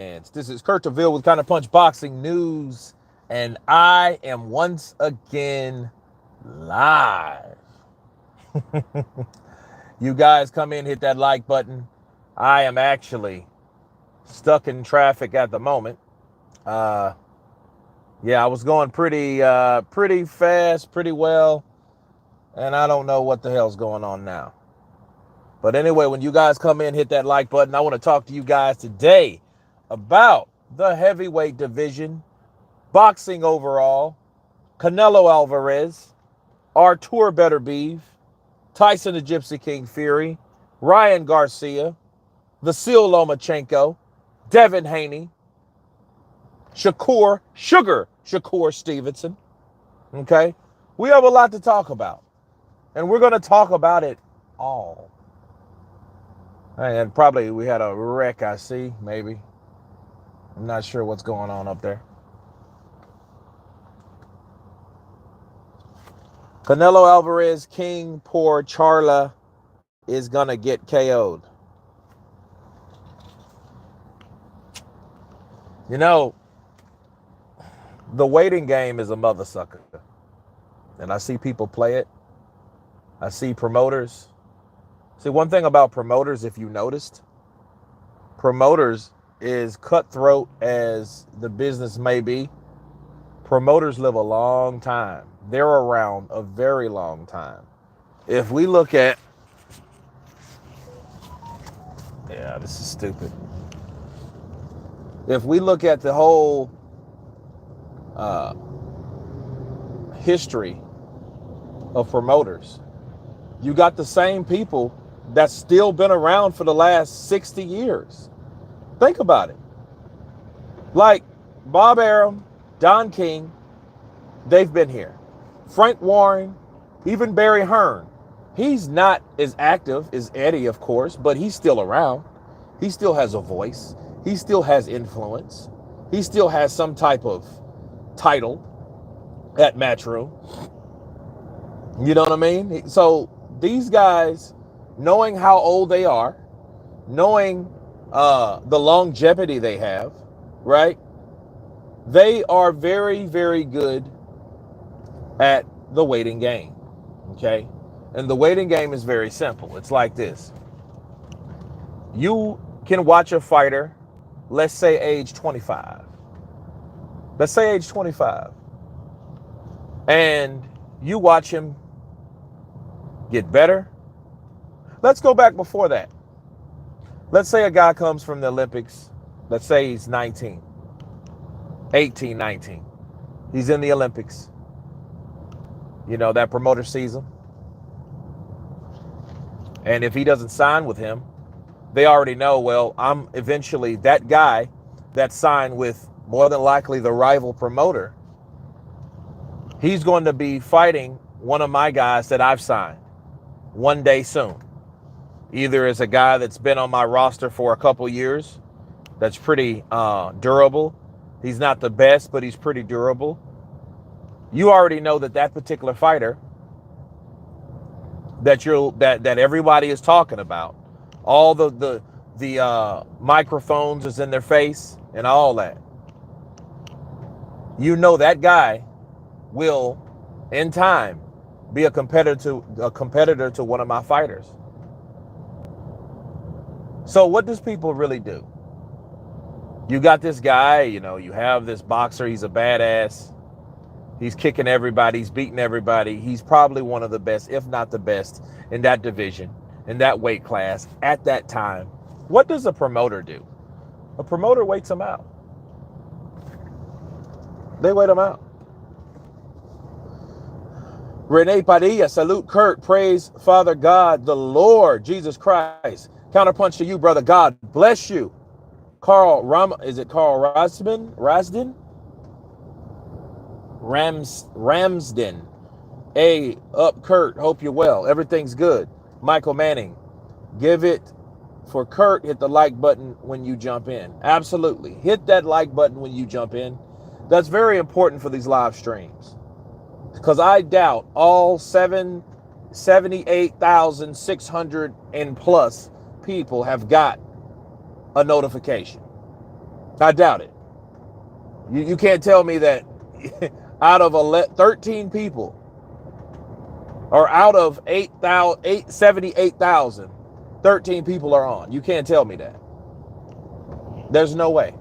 This is Kurt DeVille with Counterpunch Boxing News, and I am once again live. You guys come in, hit that like button. I am actually stuck in traffic at the moment. Uh, yeah, I was going pretty fast, pretty well, and I don't know what the hell's going on now. But anyway, when you guys come in, hit that like button. I want to talk to you guys today about the heavyweight division, boxing overall, Canelo Alvarez, Artur Beterbiev, Tyson the Gypsy King Fury, Ryan Garcia, Vasyl Lomachenko, Devin Haney, Shakur Stevenson. Okay? We have a lot to talk about. And we're going to talk about it all. And probably we had a wreck, I see, maybe. I'm not sure what's going on up there. Canelo Alvarez, King Poor Charla, is going to get KO'd. You know, the waiting game is a mother sucker. And I see people play it. I see promoters. See, one thing about promoters, if you noticed, promoters is cutthroat as the business may be. Promoters live a long time. They're around a very long time. If we look at, yeah, this is stupid. If we look at the whole history of promoters, you got the same people that's still been around for the last 60 years. Think about it. Like Bob Arum, Don King, they've been here. Frank Warren, even Barry Hearn. He's not as active as Eddie, of course, but he's still around. He still has a voice. He still has influence. He still has some type of title at Matchroom. You know what I mean? So these guys, knowing how old they are, knowing the longevity they have, right? They are very, very good at the waiting game, okay? And the waiting game is very simple. It's like this. You can watch a fighter, let's say age 25. Let's say age 25. And you watch him get better. Let's go back before that. Let's say a guy comes from the Olympics. Let's say he's 19, 18, 19. He's in the Olympics. You know, that promoter sees him. And if he doesn't sign with him, they already know, well, I'm eventually that guy that signed with more than likely the rival promoter. He's going to be fighting one of my guys that I've signed one day soon. Either as a guy that's been on my roster for a couple years, that's pretty durable. He's not the best, but he's pretty durable. You already know that particular fighter that everybody is talking about, all the microphones is in their face and all that. You know that guy will, in time, be a competitor to one of my fighters. So what does people really do? You got this guy, you know, you have this boxer, he's a badass. He's kicking everybody, he's beating everybody. He's probably one of the best, if not the best, in that division, in that weight class, at that time. What does a promoter do? A promoter waits him out. They wait him out. Renee Padilla, salute Kurt, praise Father God, the Lord, Jesus Christ. Counterpunch to you, brother. God bless you. Is it Carl Rasden? Ramsden. Hey, up Kurt, hope you're well. Everything's good. Michael Manning, give it for Kurt. Hit the like button when you jump in. Absolutely. Hit that like button when you jump in. That's very important for these live streams. Because I doubt all 78,600 and plus people have got a notification. I doubt it. You can't tell me that out of 13 people, or out of 78,000, 13 people are on. You can't tell me that. There's no way.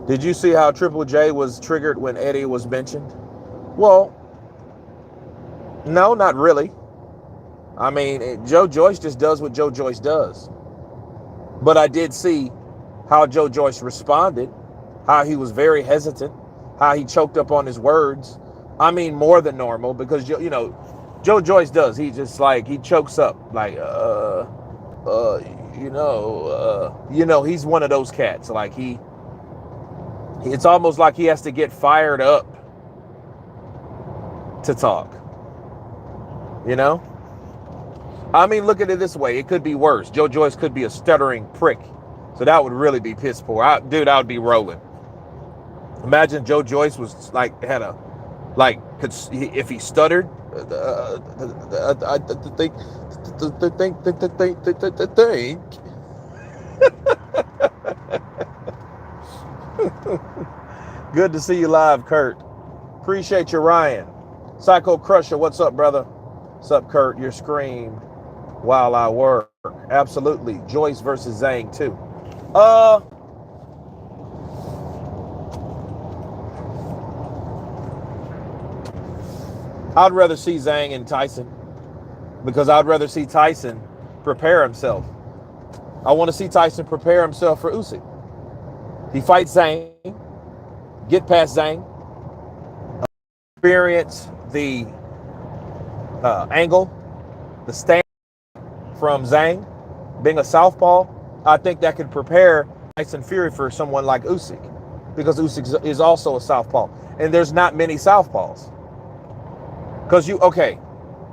Did you see how Triple J was triggered when Eddie was mentioned? Well, no, not really. I mean, Joe Joyce just does what Joe Joyce does. But I did see how Joe Joyce responded, how he was very hesitant, how he choked up on his words. I mean, more than normal, because, you know, Joe Joyce does. He just like, he chokes up like, he's one of those cats. Like it's almost like he has to get fired up to talk, you know? I mean, look at it this way. It could be worse. Joe Joyce could be a stuttering prick. So that would really be piss poor. I would be rolling. Imagine Joe Joyce was like, if he stuttered, Good to see you live, Kurt. Appreciate you, Ryan. Psycho Crusher, what's up, brother? What's up, Kurt? Your scream while I work. Absolutely. Joyce versus Zhang, too. I'd rather see Zhang and Tyson, because I'd rather see Tyson prepare himself. I want to see Tyson prepare himself for Usyk. He fights Zhang, get past Zhang, experience the angle, the stand from Zhang, being a southpaw. I think that could prepare Tyson Fury for someone like Usyk, because Usyk is also a southpaw, and there's not many southpaws. Because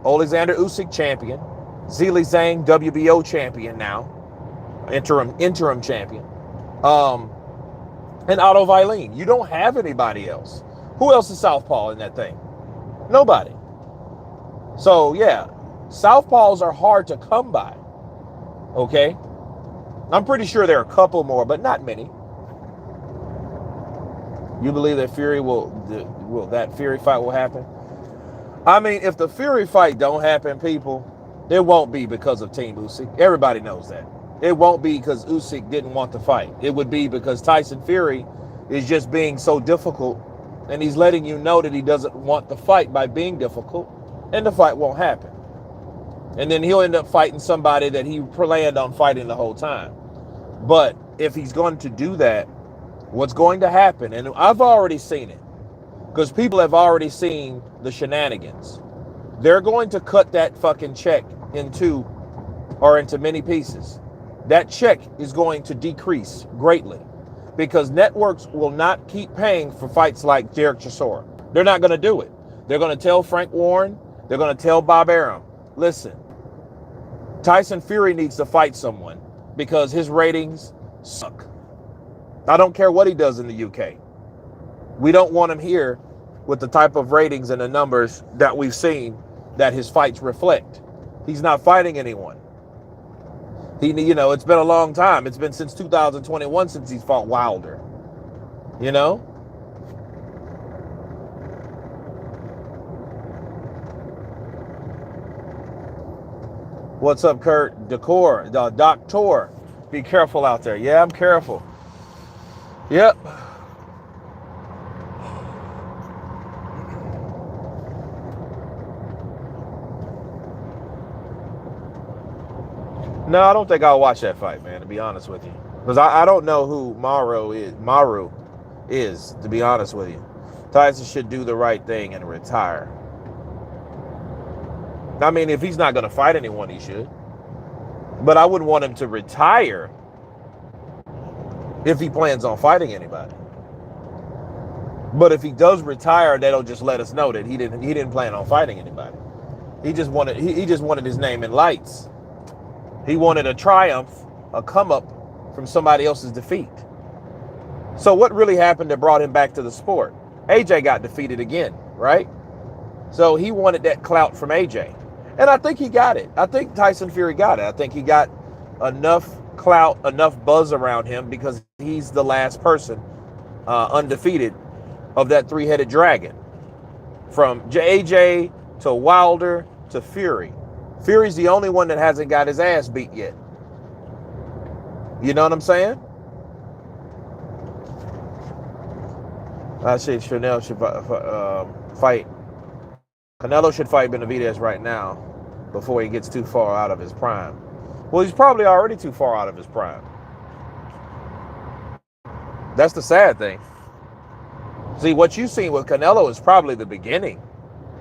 Alexander Usyk champion, Zhilei Zhang WBO champion now, interim champion, and Otto Vailene. You don't have anybody else. Who else is southpaw in that thing? Nobody. So yeah, southpaws are hard to come by. Okay, I'm pretty sure there are a couple more, but not many. You believe that Fury that Fury fight will happen? I mean, if the Fury fight don't happen, people, it won't be because of Team Usyk. Everybody knows that. It won't be because Usyk didn't want to fight. It would be because Tyson Fury is just being so difficult, and he's letting you know that he doesn't want the fight by being difficult, and the fight won't happen. And then he'll end up fighting somebody that he planned on fighting the whole time. But if he's going to do that, what's going to happen, and I've already seen it, because people have already seen the shenanigans. They're going to cut that fucking check into many pieces. That check is going to decrease greatly, because networks will not keep paying for fights like Derek Chisora. They're not going to do it. They're going to tell Frank Warren, they're going to tell Bob Arum, listen, Tyson Fury needs to fight someone because his ratings suck. I don't care what he does in the UK. We don't want him here with the type of ratings and the numbers that we've seen that his fights reflect. He's not fighting anyone. It's been a long time. It's been since 2021 since he's fought Wilder. You know? What's up, Kurt? Doctor. Be careful out there. Yeah, I'm careful. Yep. No, I don't think I'll watch that fight, man, to be honest with you. Because I don't know who Maru is, to be honest with you. Tyson should do the right thing and retire. I mean, if he's not going to fight anyone, he should. But I wouldn't want him to retire if he plans on fighting anybody. But if he does retire, that'll just let us know that he didn't plan on fighting anybody. He just wanted his name in lights. He wanted a triumph, a come up from somebody else's defeat. So what really happened that brought him back to the sport? AJ got defeated again. right? So he wanted that clout from AJ. And I think he got it. I think Tyson Fury got it. I think he got enough clout, enough buzz around him because he's the last person undefeated of that three-headed dragon. From AJ to Wilder to Fury. Fury's the only one that hasn't got his ass beat yet. You know what I'm saying? I say Chanel should fight. Canelo should fight Benavidez right now before he gets too far out of his prime. Well, he's probably already too far out of his prime. That's the sad thing. See, what you've seen with Canelo is probably the beginning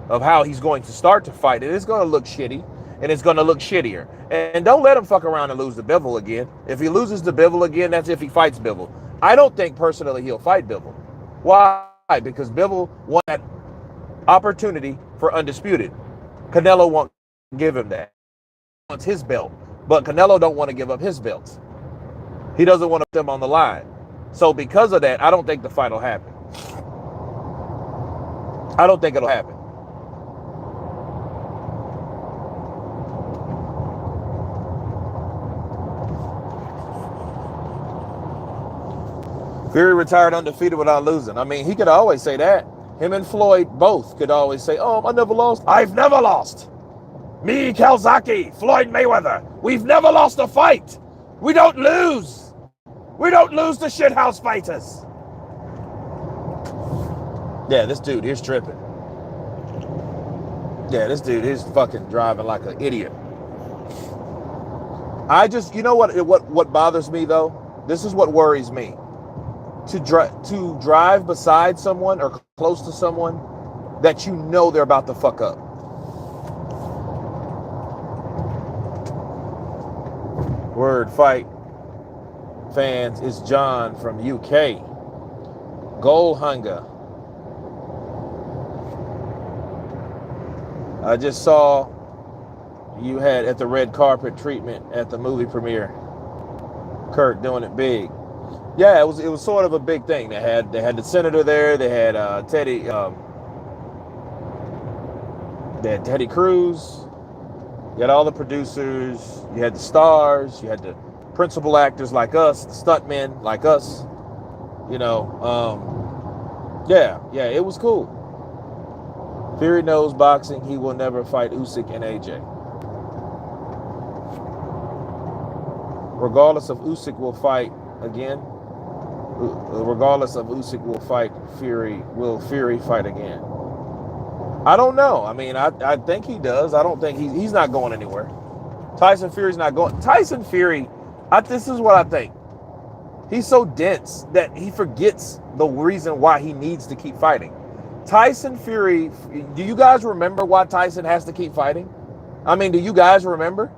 of how he's going to start to fight. And it's going to look shitty, and it's going to look shittier. And don't let him fuck around and lose to Bivol again. If he loses to Bivol again, that's if he fights Bivol. I don't think personally he'll fight Bivol. Why? Because Bivol won that opportunity for undisputed. Canelo won't give him that. He wants his belt, but Canelo don't want to give up his belts. He doesn't want to put them on the line. So because of that, I don't think the fight will happen. I don't think it'll happen. Fury retired undefeated without losing. I mean, he could always say that. Him and Floyd both could always say, oh, I never lost. I've never lost. Me, Calzaghe, Floyd Mayweather. We've never lost a fight. We don't lose. We don't lose to shithouse fighters. Yeah, this dude here's tripping. Yeah, this dude is fucking driving like an idiot. I just, you know what bothers me though? This is what worries me. To drive beside someone or close to someone that you know they're about to fuck up. Word fight fans, it's John from UK. Goal hunger. I just saw you had at the red carpet treatment at the movie premiere. Kirk doing it big. Yeah, it was sort of a big thing. They had the senator there. They had Teddy Cruz. You had all the producers. You had the stars. You had the principal actors like us, the stuntmen like us. You know, yeah, it was cool. Fury knows boxing. He will never fight Usyk and AJ. Regardless of Usyk will fight again. Regardless of Usyk will fight Fury, will Fury fight again? I don't know. I mean, I think he does. I don't think he's not going anywhere. Tyson Fury's not going. Tyson Fury, this is what I think. He's so dense that he forgets the reason why he needs to keep fighting. Tyson Fury, do you guys remember why Tyson has to keep fighting? I mean, do you guys remember?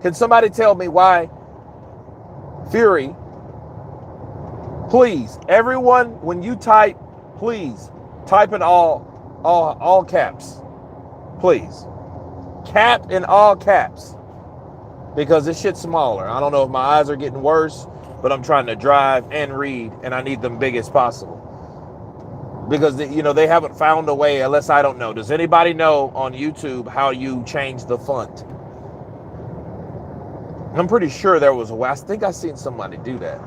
Can somebody tell me why Fury? Please, everyone, when you type, please type in all caps. Please. Cap in all caps. Because this shit's smaller. I don't know if my eyes are getting worse, but I'm trying to drive and read, and I need them big as possible. Because, they haven't found a way, unless I don't know. Does anybody know on YouTube how you change the font? I'm pretty sure there was a way. I think I seen somebody do that.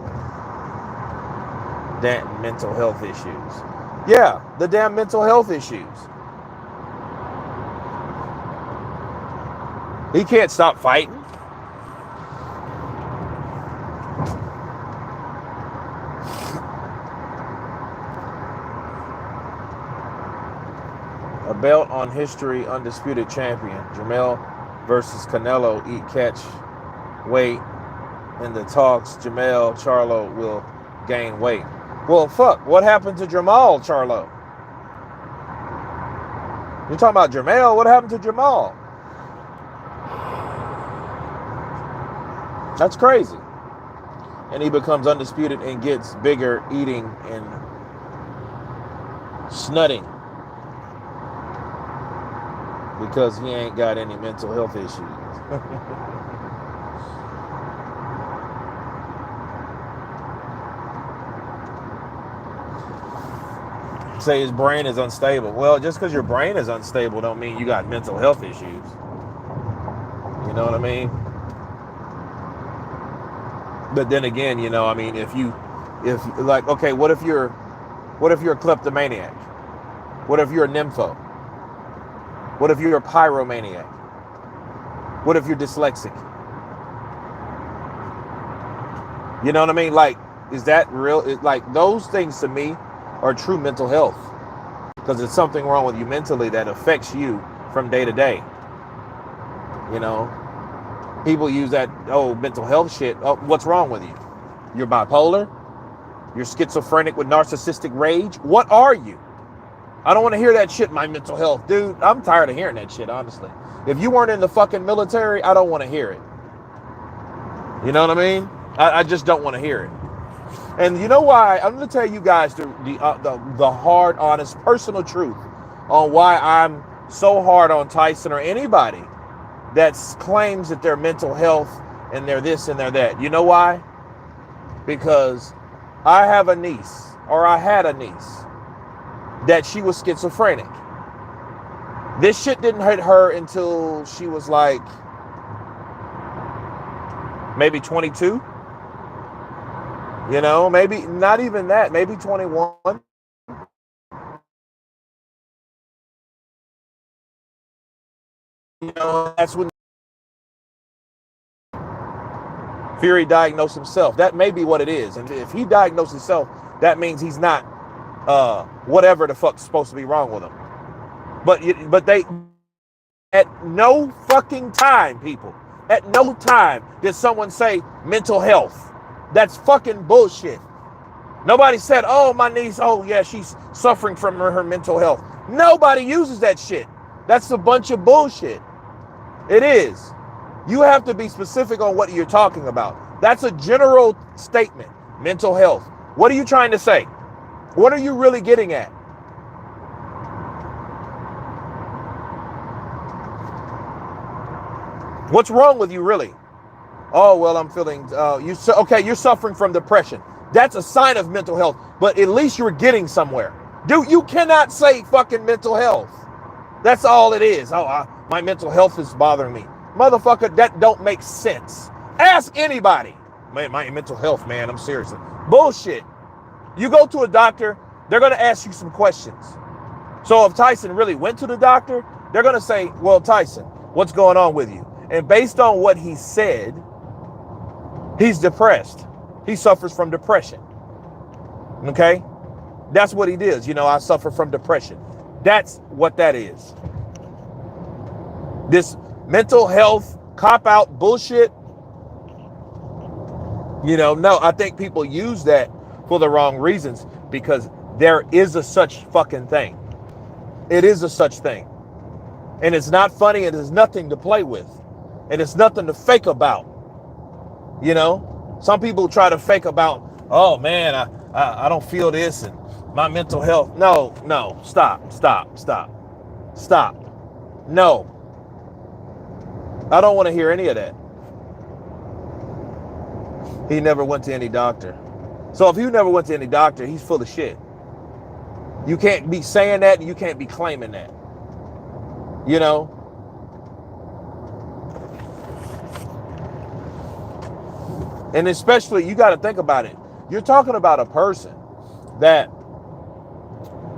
Damn mental health issues. Yeah, the damn mental health issues. He can't stop fighting. A belt on history, undisputed champion. Jamel versus Canelo, eat, catch, weight. In the talks, Jamel Charlo will gain weight. Well, fuck, what happened to Jamal Charlo? You're talking about Jamel, what happened to Jamal? That's crazy. And he becomes undisputed and gets bigger eating and snutting. Because he ain't got any mental health issues. Say his brain is unstable. Well, just because your brain is unstable don't mean you got mental health issues. You know what I mean? But then again, you know, I mean, if like, okay, what if you're a kleptomaniac? What if you're a nympho? What if you're a pyromaniac? What if you're dyslexic? You know what I mean? Like, is that real? Like, those things to me are true mental health, because there's something wrong with you mentally that affects you from day to day. You know, people use that, oh, mental health shit. Oh, what's wrong with you? You're bipolar? You're schizophrenic with narcissistic rage? What are you? I don't want to hear that shit, my mental health. Dude, I'm tired of hearing that shit, honestly. If you weren't in the fucking military, I don't want to hear it. You know what I mean? I just don't want to hear it. And you know why? I'm going to tell you guys the hard, honest, personal truth on why I'm so hard on Tyson or anybody that claims that they're mental health and they're this and they're that. You know why? Because I have a niece, or I had a niece, that she was schizophrenic. This shit didn't hit her until she was like maybe 22. You know, maybe not even that, maybe 21. You know, that's when Fury diagnosed himself. That may be what it is. And if he diagnosed himself, that means he's not whatever the fuck's supposed to be wrong with him. But they, at no fucking time, people, at no time did someone say mental health. That's fucking bullshit. Nobody said, oh, my niece, oh yeah, she's suffering from her mental health. Nobody uses that shit. That's a bunch of bullshit. It is. You have to be specific on what you're talking about. That's a general statement. Mental health. What are you trying to say? What are you really getting at? What's wrong with you, really? Oh, well, I'm feeling, you're suffering from depression. That's a sign of mental health, but at least you're getting somewhere. Dude, you cannot say fucking mental health. That's all it is. Oh, my mental health is bothering me. Motherfucker, that don't make sense. Ask anybody. Man, my mental health, man, I'm serious. Bullshit. You go to a doctor, they're going to ask you some questions. So if Tyson really went to the doctor, they're going to say, well, Tyson, what's going on with you? And based on what he said, he's depressed. He suffers from depression. Okay? That's what he does. You know, I suffer from depression. That's what that is. This mental health cop-out bullshit, you know, no, I think people use that for the wrong reasons, because there is a such fucking thing. It is a such thing. And it's not funny, and there's nothing to play with. And it's nothing to fake about. You know? Some people try to fake about, oh man, I don't feel this and my mental health. No, stop. No. I don't want to hear any of that. He never went to any doctor. So if you never went to any doctor, he's full of shit. You can't be saying that, and you can't be claiming that. You know? And especially, you got to think about it. You're talking about a person that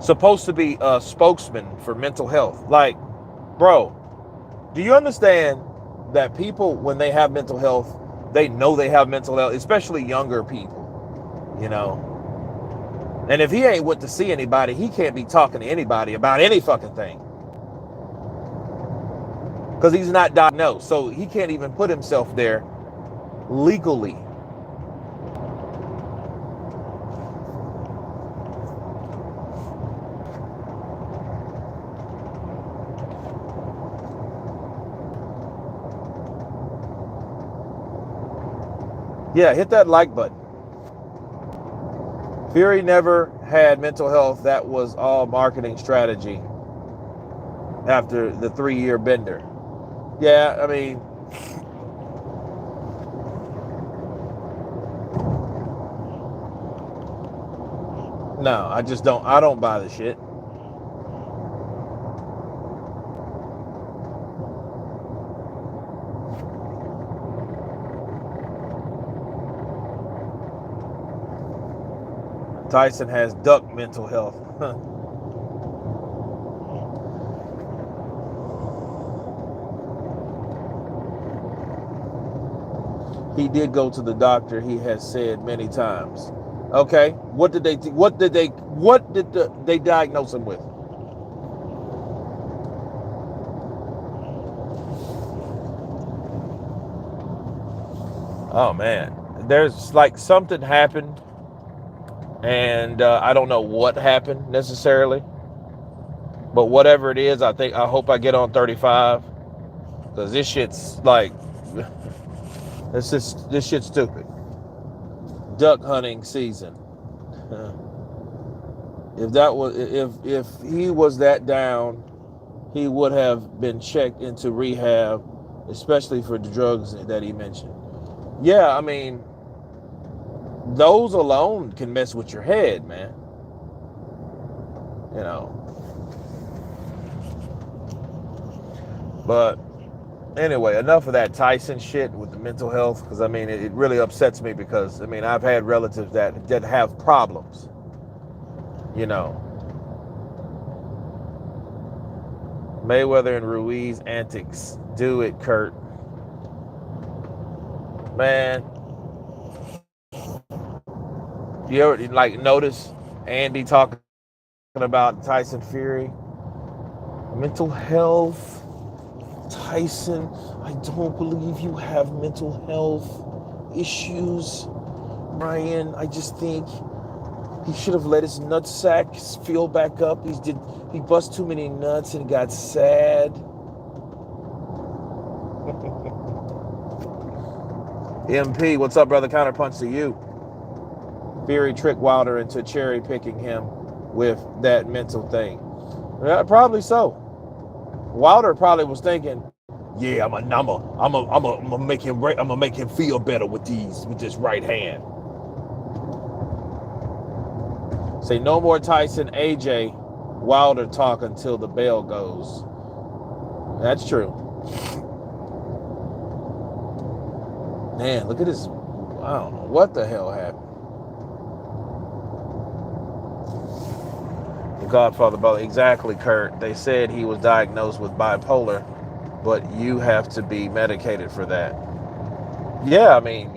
supposed to be a spokesman for mental health. Like, bro, do you understand that people, when they have mental health, they know they have mental health, especially younger people, you know? And if he ain't went to see anybody, he can't be talking to anybody about any fucking thing, because he's not diagnosed. So he can't even put himself there legally. Yeah, hit that like button. Fury never had mental health. That was all marketing strategy after the 3-year bender. Yeah, I mean, no, I don't buy the shit. Tyson has duck mental health. He did go to the doctor, he has said many times. Okay, what did they diagnose him with? Oh man, there's like something happened, and I don't know what happened necessarily, but whatever it is, I hope I get on 35, because this shit's like, this shit's stupid. Duck hunting season. If he was that down, he would have been checked into rehab, especially for the drugs that he mentioned. Yeah, I mean, those alone can mess with your head, man. You know. But anyway, enough of that Tyson shit with the mental health, because I mean, it really upsets me, because I mean, I've had relatives that have problems. You know. Mayweather and Ruiz antics. Do it, Kurt. Man, you ever like notice Andy talking about Tyson Fury? Mental health. Tyson, I don't believe you have mental health issues. Brian, I just think he should have let his nutsack feel back up. He bust too many nuts and got sad. MP, what's up, brother? Counterpunch to you. Fury tricked Wilder into cherry picking him with that mental thing. Yeah, probably so. Wilder probably was thinking, yeah, I'm gonna make him feel better with this right hand. Say no more Tyson AJ Wilder talk until the bell goes. That's true. Man, look at this. I don't know what the hell happened. The Godfather brother, exactly, Kurt. They said he was diagnosed with bipolar, but you have to be medicated for that. Yeah, I mean,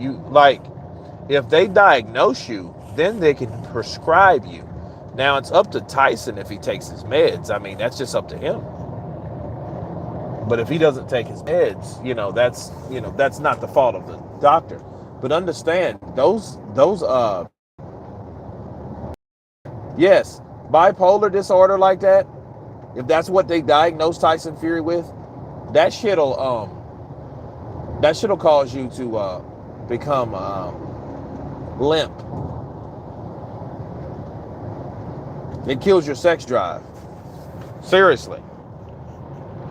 if they diagnose you, then they can prescribe you. Now it's up to Tyson if he takes his meds. I mean, that's just up to him. But if he doesn't take his meds, that's not the fault of the doctor. But understand, yes, bipolar disorder like that, if that's what they diagnose Tyson Fury with, that shit'll cause you to become limp. It kills your sex drive. Seriously.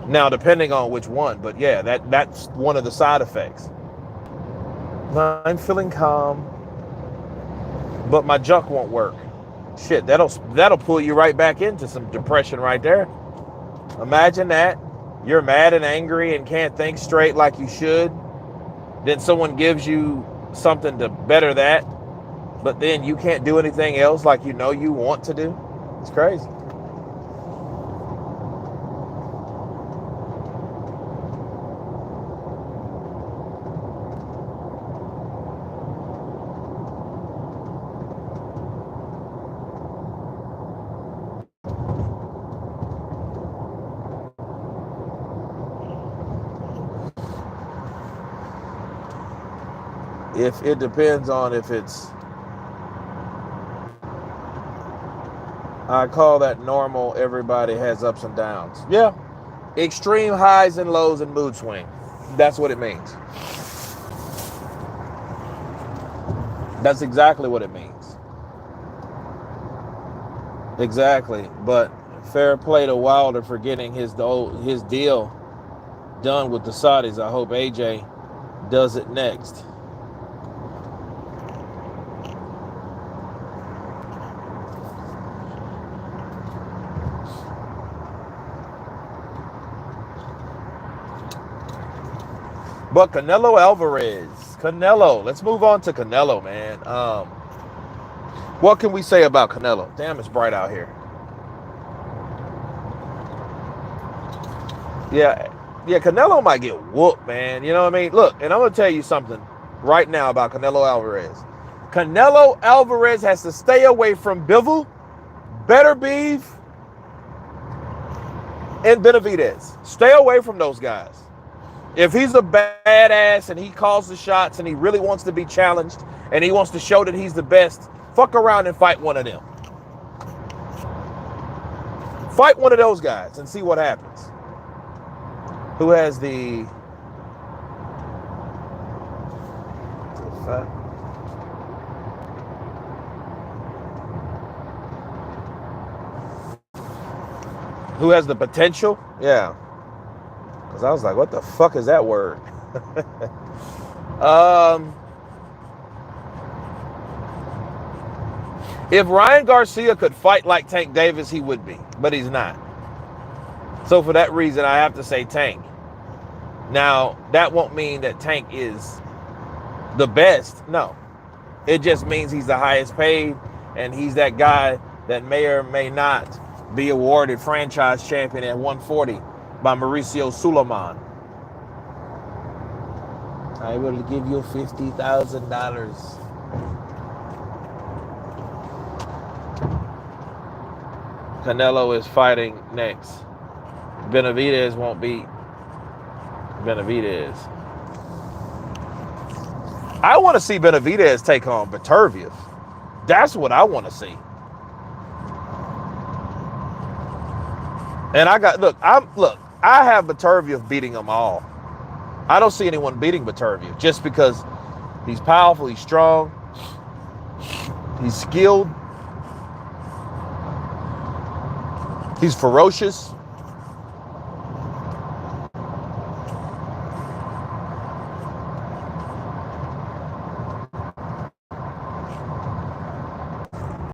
Now, depending on which one, but yeah, that's one of the side effects. I'm feeling calm, but my junk won't work. Shit, that'll pull you right back into some depression right there. Imagine that. You're mad and angry and can't think straight like you should. Then someone gives you something to better that, but then you can't do anything else like you want to do. It's crazy. If it depends on if it's, I call that normal. Everybody has ups and downs. Yeah. Extreme highs and lows and mood swing. That's what it means. That's exactly what it means. Exactly. But fair play to Wilder for getting his deal done with the Saudis. I hope AJ does it next. But Canelo Alvarez. Let's move on to Canelo, man. What can we say about Canelo? Damn, it's bright out here. Yeah, yeah, Canelo might get whooped, man. You know what I mean? Look, and I'm gonna tell you something right now about Canelo Alvarez. Canelo Alvarez has to stay away from Bivol, Better Beef, and Benavidez. Stay away from those guys. If he's a badass and he calls the shots and he really wants to be challenged and he wants to show that he's the best, fuck around and fight one of them. Fight one of those guys and see what happens. Who has the... Who has the potential? Yeah. Because I was like, what the fuck is that word? If Ryan Garcia could fight like Tank Davis, he would be. But he's not. So for that reason, I have to say Tank. Now, that won't mean that Tank is the best. No. It just means he's the highest paid. And he's that guy that may or may not be awarded franchise champion at 140 by Mauricio Suleiman. I will give you $50,000. Canelo is fighting next. Benavidez won't beat Benavidez. I want to see Benavidez take on Beterbiev. That's what I want to see. And I have Beterbiev beating them all. I don't see anyone beating Beterbiev just because he's powerful, he's strong, he's skilled, he's ferocious.